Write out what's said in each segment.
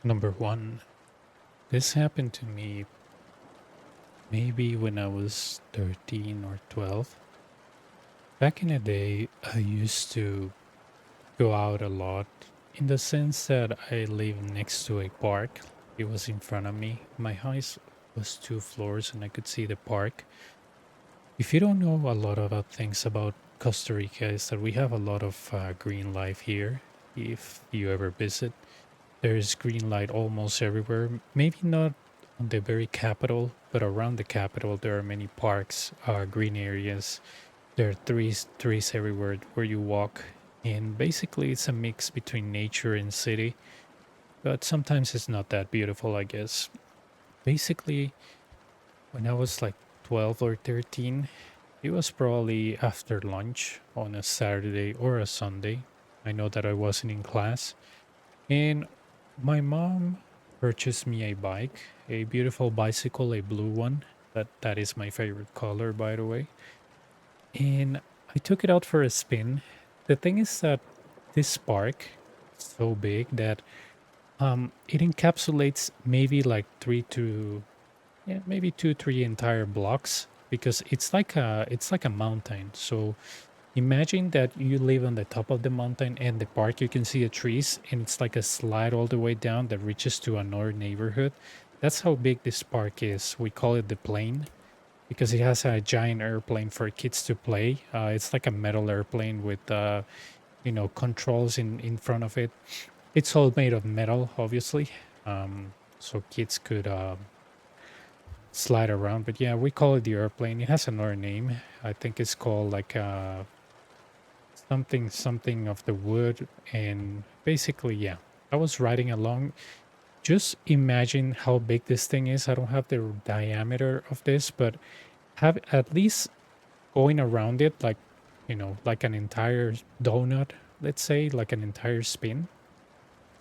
Number one, this happened to me maybe when I was 13 or 12. Back in the day, I used to go out a lot in the sense that I live next to a park. It was in front of me. My house was 2 floors and I could see the park. If you don't know a lot about things about Costa Rica, is that we have a lot of green life here. If you ever visit, there's green light almost everywhere. Maybe not on the very capital, but around the capital, there are many parks, green areas. There are trees everywhere where you walk. And basically, it's a mix between nature and city, but sometimes it's not that beautiful, I guess. Basically, when I was like 12 or 13, it was probably after lunch on a Saturday or a Sunday. I know that I wasn't in class. And my mom purchased me a bike, a beautiful bicycle, a blue one. That is my favorite color, by the way. And I took it out for a spin. The thing is that this spark is so big that it encapsulates maybe like maybe 2 3 entire blocks because it's like a mountain. So imagine that you live on the top of the mountain and the park, you can see the trees, and it's like a slide all the way down that reaches to another neighborhood. That's how big this park is. We call it the plane because it has a giant airplane for kids to play. It's like a metal airplane with, controls in front of it. It's all made of metal, obviously, so kids could slide around. But yeah, we call it the airplane. It has another name. I think it's called like something of the wood. And basically, yeah, I was riding along. Just imagine how big this thing is. I don't have the diameter of this, but have at least going around it like an entire donut, let's say, like an entire spin.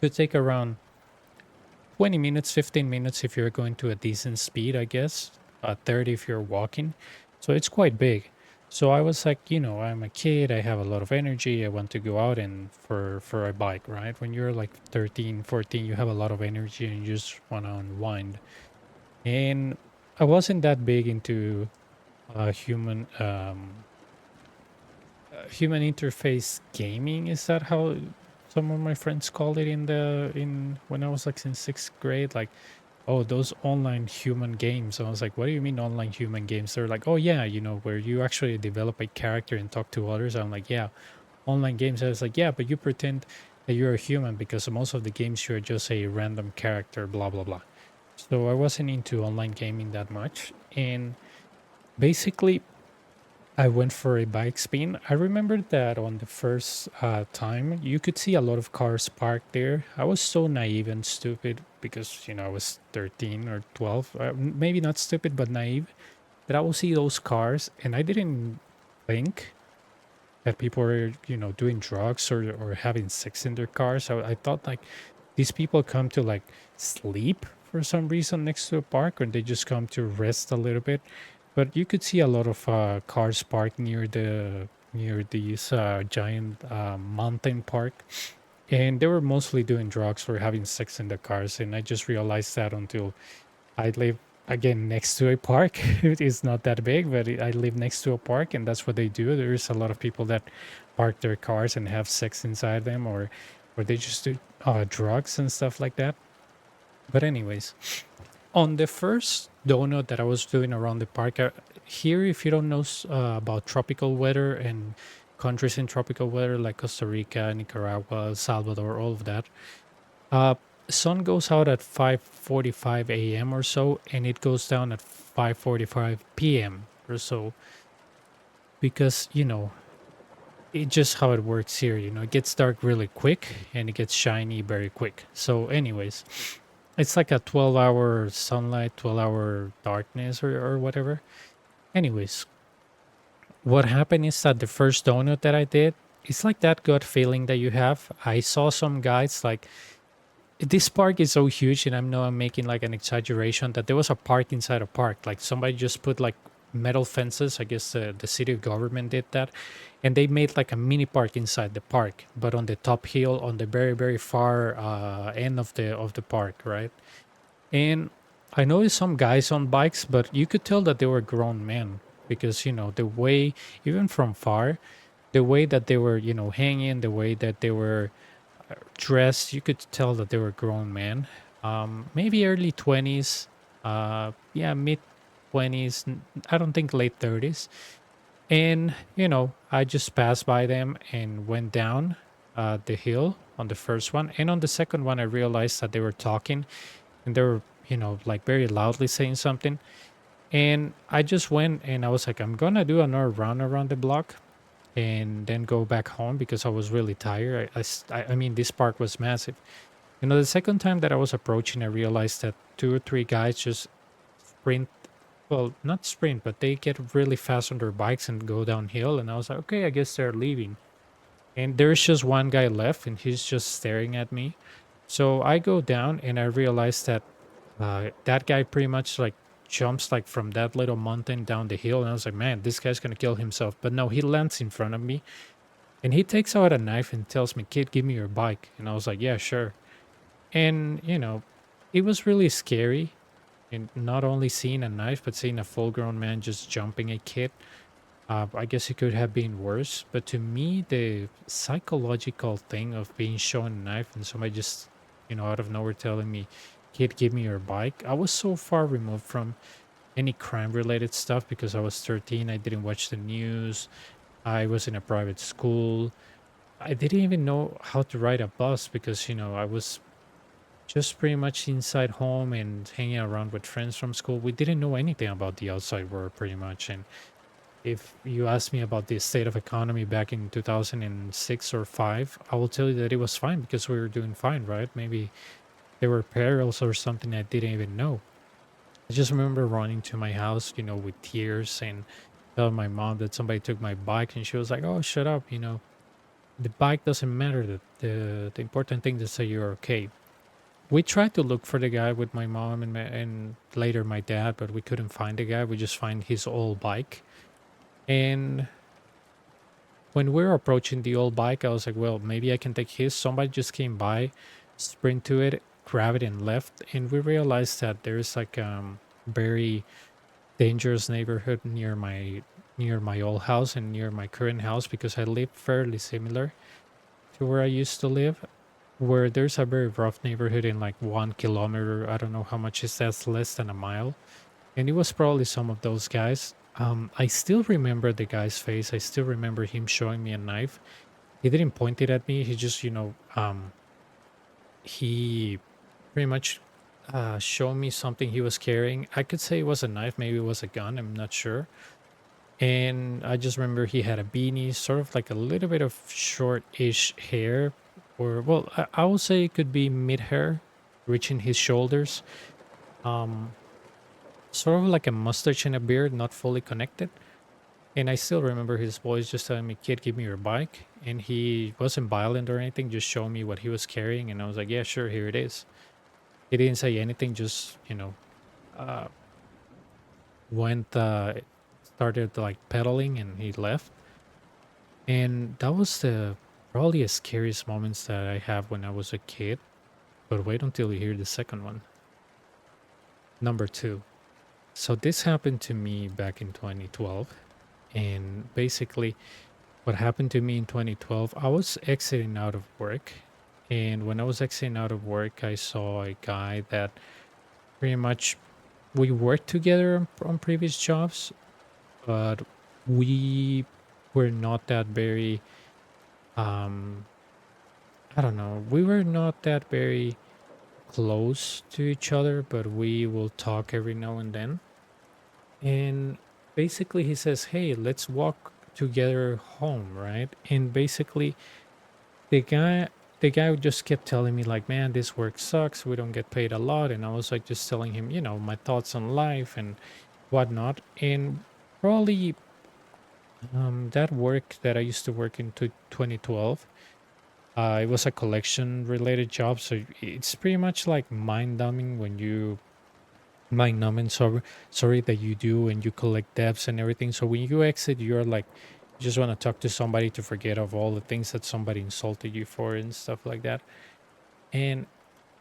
Could take around 20 minutes, 15 minutes if you're going to a decent speed, I guess. 30 if you're walking. So it's quite big. So I was like, I'm a kid, I have a lot of energy, I want to go out and for a bike, right? When you're like 13, 14, you have a lot of energy and you just want to unwind. And I wasn't that big into human interface gaming. Is that how some of my friends called it in when I was like in 6th grade? Like, oh, those online human games. I was like, what do you mean online human games? They're like, oh yeah, where you actually develop a character and talk to others. I'm like, yeah, online games. I was like, yeah, but you pretend that you're a human because most of the games you're just a random character, blah blah blah. So I wasn't into online gaming that much. And basically I went for a bike spin. I remember that on the first time, you could see a lot of cars parked there. I was so naive and stupid because, I was 13 or 12. Maybe not stupid, but naive. That I would see those cars and I didn't think that people were, doing drugs or having sex in their cars. I thought like these people come to like sleep for some reason next to a park, or they just come to rest a little bit. But you could see a lot of cars parked near these giant mountain park, and they were mostly doing drugs or having sex in the cars. And I just realized that until I live again next to a park. It is not that big, but I live next to a park, and that's what they do. There's a lot of people that park their cars and have sex inside them, or they just do drugs and stuff like that. But anyways, on the first donut that I was doing around the park, here, if you don't know about tropical weather and countries in tropical weather like Costa Rica, Nicaragua, El Salvador, all of that, uh, sun goes out at 5:45 a.m. or so, and it goes down at 5:45 p.m. or so because it just how it works here. It gets dark really quick and it gets shiny very quick. So, anyways, it's like a 12-hour sunlight, 12-hour darkness, or whatever. Anyways, what happened is that the first donut that I did, it's like that gut feeling that you have. I saw some guys like this park is so huge, and I know I'm making like an exaggeration that there was a park inside a park. Like somebody just put like metal fences. I guess the city government did that, and they made like a mini park inside the park, but on the top hill, on the very far end of the park, right? And I noticed some guys on bikes, but you could tell that they were grown men because the way, even from far, the way that they were hanging, the way that they were dressed, you could tell that they were grown men. Maybe early 20s, yeah, mid 20s. I don't think late 30s. And I just passed by them and went down the hill on the first one, and on the second one I realized that they were talking, and they were like very loudly saying something. And I just went and I was like, I'm gonna do another round around the block and then go back home because I was really tired. I mean, this park was massive. The second time that I was approaching, I realized that two or three guys just sprint. Well, not sprint, but they get really fast on their bikes and go downhill. And I was like, okay, I guess they're leaving. And there's just one guy left, and he's just staring at me. So I go down, and I realize that that guy pretty much like jumps like from that little mountain down the hill. And I was like, man, this guy's gonna kill himself. But no, he lands in front of me, and he takes out a knife and tells me, kid, give me your bike. And I was like, yeah, sure. And it was really scary, and not only seeing a knife but seeing a full grown man just jumping a kid. I guess it could have been worse, but to me the psychological thing of being shown a knife and somebody just out of nowhere telling me, kid, give me your bike. I was so far removed from any crime related stuff because I was 13. I didn't watch the news. I was in a private school. I didn't even know how to ride a bus because I was just pretty much inside home and hanging around with friends from school. We didn't know anything about the outside world pretty much. And if you ask me about the state of economy back in 2006 or 5, I will tell you that it was fine because we were doing fine, right? Maybe there were perils or something I didn't even know. I just remember running to my house, with tears and telling my mom that somebody took my bike, and she was like, "Oh, shut up, the bike doesn't matter. The important thing is that you're okay." We tried to look for the guy with my mom and later my dad, but we couldn't find the guy. We just find his old bike. And when we were approaching the old bike, I was like, well, maybe I can take his. Somebody just came by, sprint to it, grab it, and left. And we realized that there's like very dangerous neighborhood near my old house and near my current house because I live fairly similar to where I used to live, where there's a very rough neighborhood in like 1 kilometer. I don't know how much is that, less than a mile. And it was probably some of those guys. I still remember the guy's face. I still remember him showing me a knife. He didn't point it at me. He just, he pretty much showed me something he was carrying. I could say it was a knife, maybe it was a gun. I'm not sure. And I just remember he had a beanie, sort of like a little bit of short-ish hair, or well, I would say it could be mid-hair, reaching his shoulders. Um, Sort of like a mustache and a beard, not fully connected. And I still remember his voice just telling me, "Kid, give me your bike." And he wasn't violent or anything, just showing me what he was carrying, and I was like, "Yeah, sure, here it is." He didn't say anything, just uh, went started like pedaling, and he left. And that was the probably the scariest moments that I have when I was a kid. But wait until you hear the second one. Number two. So this happened to me back in 2012. And basically, what happened to me in 2012, I was exiting out of work. And when I was exiting out of work, I saw a guy that pretty much we worked together on previous jobs, but we were not that very, um, I don't know, we were not that very close to each other, but we will talk every now and then. And basically, he says, "Hey, let's walk together home," right? And basically, the guy, the guy just kept telling me like, "Man, this work sucks. We don't get paid a lot." And I was like, just telling him, my thoughts on life and whatnot. And probably that work that I used to work in 2012, it was a collection related job. So it's pretty much like mind numbing when you my numb and sorry that you do, and you collect debts and everything. So when you exit, you're like, you just want to talk to somebody to forget of all the things that somebody insulted you for and stuff like that. And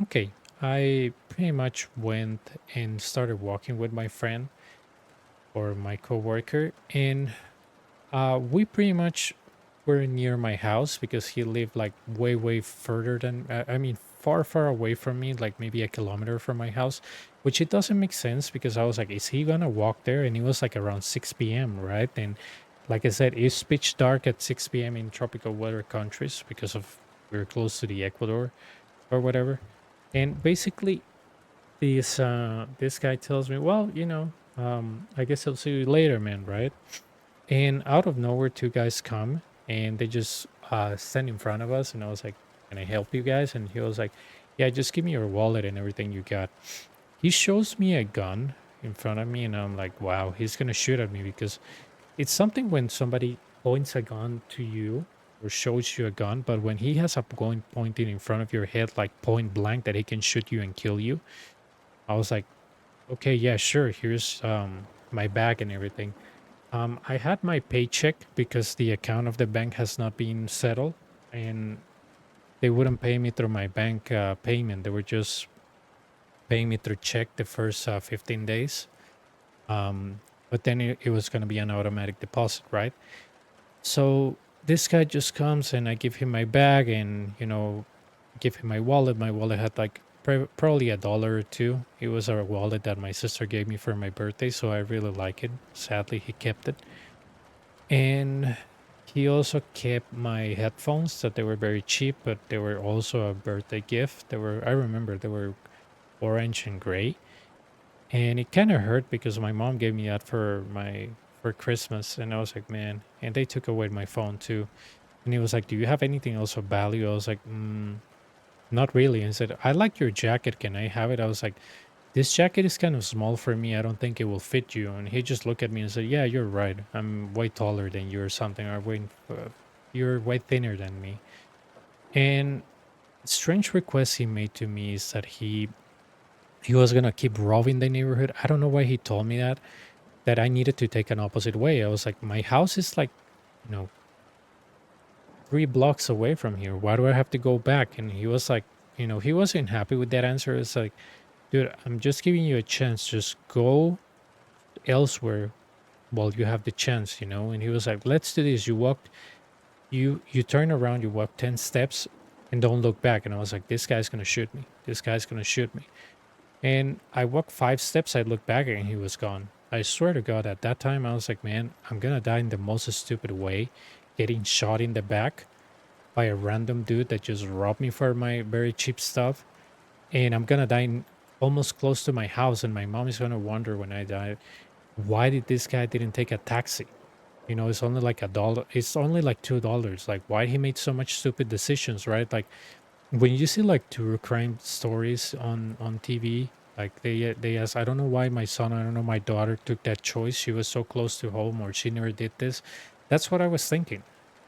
okay, I pretty much went and started walking with my friend or my coworker, and we pretty much were near my house because he lived like way further than I mean far away from me, like maybe a kilometer from my house, which it doesn't make sense because I was like, is he gonna walk there? And it was like around 6 p.m., right? And like I said, it's pitch dark at 6 p.m. in tropical weather countries because of we're close to the Ecuador or whatever. And basically, this guy tells me, well, I guess I'll see you later, man, right? And out of nowhere, two guys come and they just stand in front of us. And I was like, can I help you guys? And he was like, yeah, just give me your wallet and everything you got. He shows me a gun in front of me, and I'm like, wow, he's going to shoot at me because it's something when somebody points a gun to you or shows you a gun, but when he has a gun pointed in front of your head, like point blank, that he can shoot you and kill you. I was like, okay, yeah, sure. Here's my bag and everything. I had my paycheck because the account of the bank has not been settled, and they wouldn't pay me through my bank payment. They were just paying me through check the first 15 days. But then it was going to be an automatic deposit, right? So this guy just comes and I give him my bag and, give him my wallet. My wallet had like probably a dollar or two. It was a wallet that my sister gave me for my birthday, so I really like it. Sadly, he kept it. And he also kept my headphones that they were very cheap, but they were also a birthday gift. I remember they were orange and gray. And it kind of hurt because my mom gave me that for Christmas, and I was like, man. And they took away my phone too. And he was like, do you have anything else of value? I was like, not really. And he said, I like your jacket. Can I have it? I was like, this jacket is kind of small for me. I don't think it will fit you. And he just looked at me and said, yeah, you're right. I'm way taller than you or something. You're way thinner than me. And strange request he made to me is that he was gonna keep robbing the neighborhood. I don't know why he told me that I needed to take an opposite way. I was like, my house is like, you know, 3 blocks away from here. Why do I have to go back? And he was like, he wasn't happy with that answer. It's like, dude, I'm just giving you a chance. Just go elsewhere while you have the chance, And he was like, let's do this. You turn around, you walk 10 steps and don't look back. And I was like, this guy's gonna shoot me. This guy's gonna shoot me. And I walked 5 steps, I looked back and he was gone. I swear to God, at that time I was like, man, I'm gonna die in the most stupid way, getting shot in the back by a random dude that just robbed me for my very cheap stuff. And I'm gonna die almost close to my house, and my mom is gonna wonder when I die, why did this guy didn't take a taxi? It's only like $1. It's only like $2. Like, why he made so much stupid decisions, right? Like when you see like true crime stories on TV, like they ask, I don't know why my son, I don't know my daughter took that choice. She was so close to home, or she never did this. That's what I was thinking.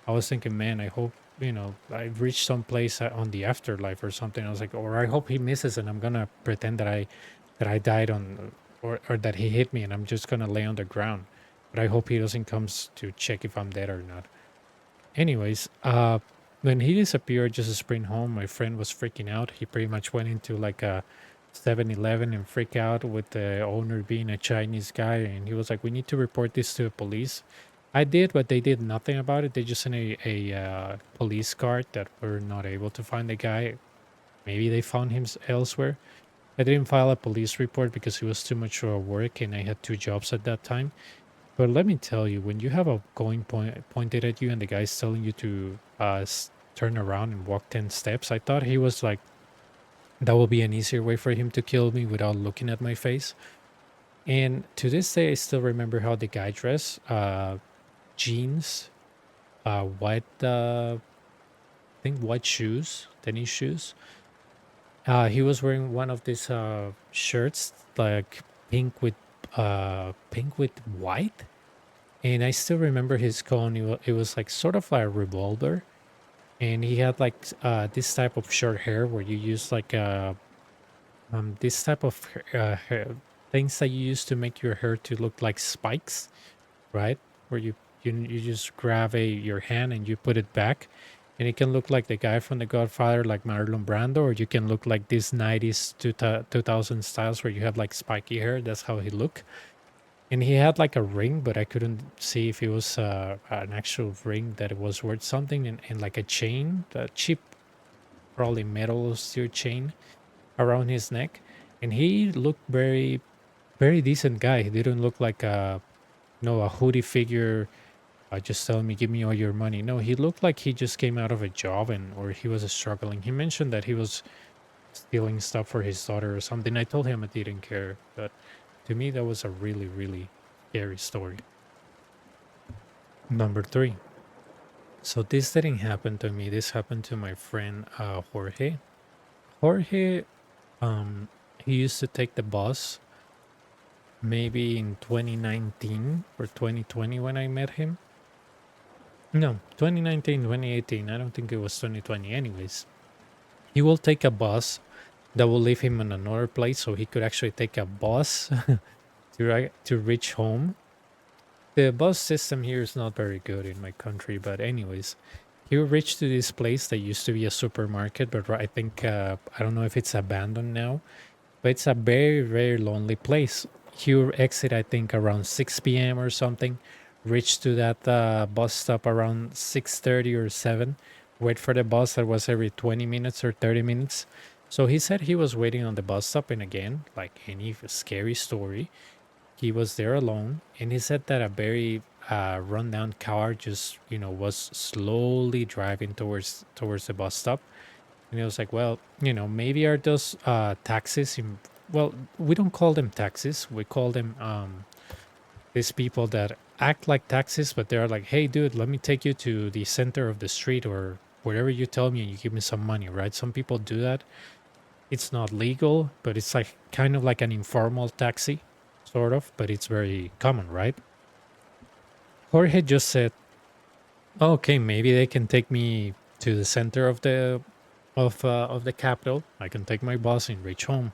I was thinking, man, I hope I reached some place on the afterlife or something. I was like, or I hope he misses, and I'm gonna pretend that I died on, or that he hit me, and I'm just gonna lay on the ground. But I hope he doesn't comes to check if I'm dead or not. Anyways, when he disappeared just to sprint home, my friend was freaking out. He pretty much went into like a 7-Eleven and freak out with the owner being a Chinese guy. And he was like, we need to report this to the police. I did, but they did nothing about it. They just sent a police card that we're not able to find the guy. Maybe they found him elsewhere. I didn't file a police report because it was too much for work and I had two jobs at that time. But let me tell you, when you have a going point pointed at you and the guy's telling you to turn around and walk 10 steps, I thought he was like, that would be an easier way for him to kill me without looking at my face. And to this day, I still remember how the guy dressed, jeans, white, I think white shoes, tennis shoes. He was wearing one of these shirts, like pink with white. And I still remember his gun. It was like sort of like a revolver, and he had like this type of short hair where you use like this type of hair. things that you use to make your hair to look like spikes, right? Where you just grab a your hand and you put it back, and it can look like the guy from The Godfather, like Marlon Brando, or you can look like this 90s 2000 styles where you have like spiky hair. That's how he looked. And he had like a ring, but I couldn't see if it was an actual ring that it was worth something, and like a chain, a cheap, probably metal steel chain around his neck. And he looked very, very decent guy. He didn't look like a, a hoodie figure just telling me, give me all your money. No, he looked like he just came out of a job and or he was struggling. He mentioned that he was stealing stuff for his daughter or something. I told him I didn't care, but to me that was a really, really scary story. Number three. So this didn't happen to me. This happened to my friend Jorge. Jorge, um, he used to take the bus maybe in 2019 or 2020 when I met him. No, 2019, 2018. I don't think it was 2020. Anyways, he will take a bus that will leave him in another place so he could actually take a bus to reach home. The bus system here is not very good in my country, but anyways, he will reach to this place that used to be a supermarket, but I think I don't know if it's abandoned now, but it's a very, very lonely place. He will exit, I think, around 6 p.m. or something, reach to that bus stop around 6:30 or 7, wait for the bus that was every 20 minutes or 30 minutes. So he said he was waiting on the bus stop, and again, like any scary story, he was there alone, and he said that a very rundown car just, was slowly driving towards the bus stop. And he was like, well, maybe are those taxis in, well, we don't call them taxis. We call them these people that act like taxis, but they're like, hey, dude, let me take you to the center of the street or wherever you tell me and you give me some money, right? Some people do that. It's not legal, but it's like kind of like an informal taxi, sort of, but it's very common, right? Jorge just said, oh, okay, maybe they can take me to the center of the capital. I can take my bus and reach home.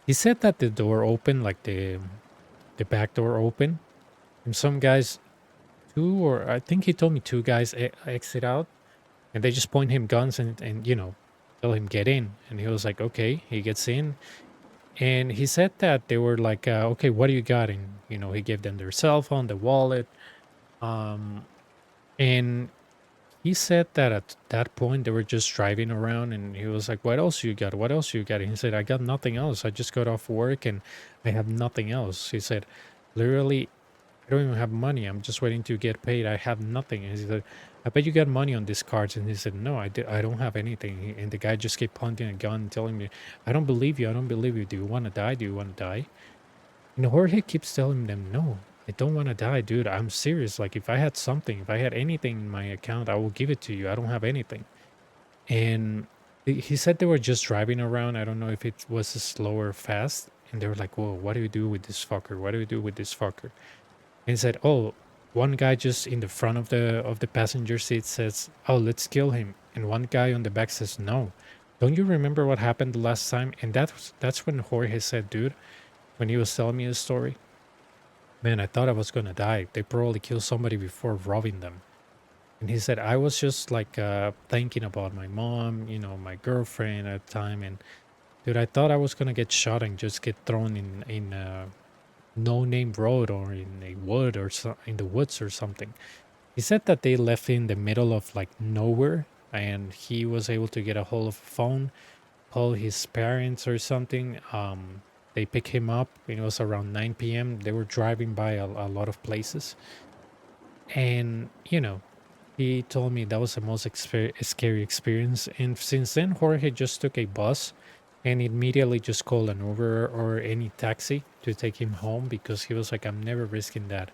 He said that the door opened, like the back door open, and some guys, two or I think he told me two guys exit out, and they just point him guns and tell him get in, and he was like, okay, he gets in, and he said that they were like, okay, what do you got? And he gave them their cell phone, the wallet, um, and he said that at that point they were just driving around, and he was like, what else you got? What else you got? And he said, I got nothing else. I just got off work and I have nothing else. He said, literally, I don't even have money. I'm just waiting to get paid. I have nothing. And he said, I bet you got money on these cards. And he said, no, I don't have anything. And the guy just kept pointing a gun and telling me, I don't believe you. I don't believe you. Do you want to die? Do you want to die? And Jorge keeps telling them, no, I don't want to die, dude. I'm serious. Like, if I had something, if I had anything in my account, I will give it to you. I don't have anything. And he said they were just driving around. I don't know if it was slow or fast. And they were like, whoa, what do you do with this fucker? What do you do with this fucker? And he said, oh, one guy just in the front of the passenger seat says, oh, let's kill him. And one guy on the back says, no. Don't you remember what happened the last time? And that's when Jorge said, dude, when he was telling me the story, man, I thought I was gonna die. They probably killed somebody before robbing them. And he said, I was just like thinking about my mom, my girlfriend at the time. And dude, I thought I was gonna get shot and just get thrown in a no name road or in a wood or in the woods or something. He said that they left in the middle of like nowhere, and he was able to get a hold of a phone, call his parents or something. They pick him up. It was around 9 p.m. They were driving by a lot of places, and he told me that was the most scary experience. And since then, Jorge just took a bus and immediately just called an Uber or any taxi to take him home because he was like, I'm never risking that.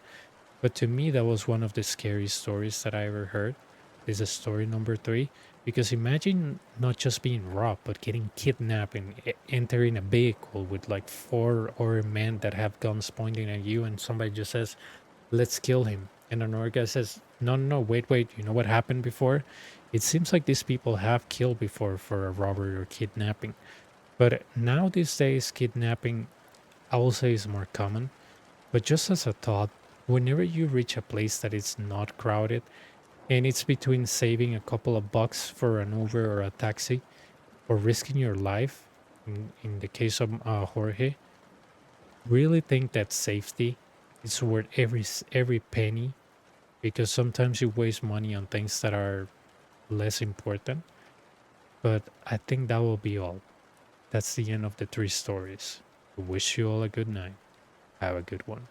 But to me, that was one of the scariest stories that I ever heard. This is story number three. Because imagine not just being robbed, but getting kidnapped and entering a vehicle with like four or men that have guns pointing at you, and somebody just says, let's kill him. And another guy says, no, no, no, wait, you know what happened before? It seems like these people have killed before for a robbery or kidnapping. But now these days, kidnapping, I will say is more common. But just as a thought, whenever you reach a place that is not crowded and it's between saving a couple of bucks for an Uber or a taxi or risking your life, in the case of Jorge, really think that safety is worth every penny, because sometimes you waste money on things that are less important. But I think that will be all. That's the end of the three stories. I wish you all a good night. Have a good one.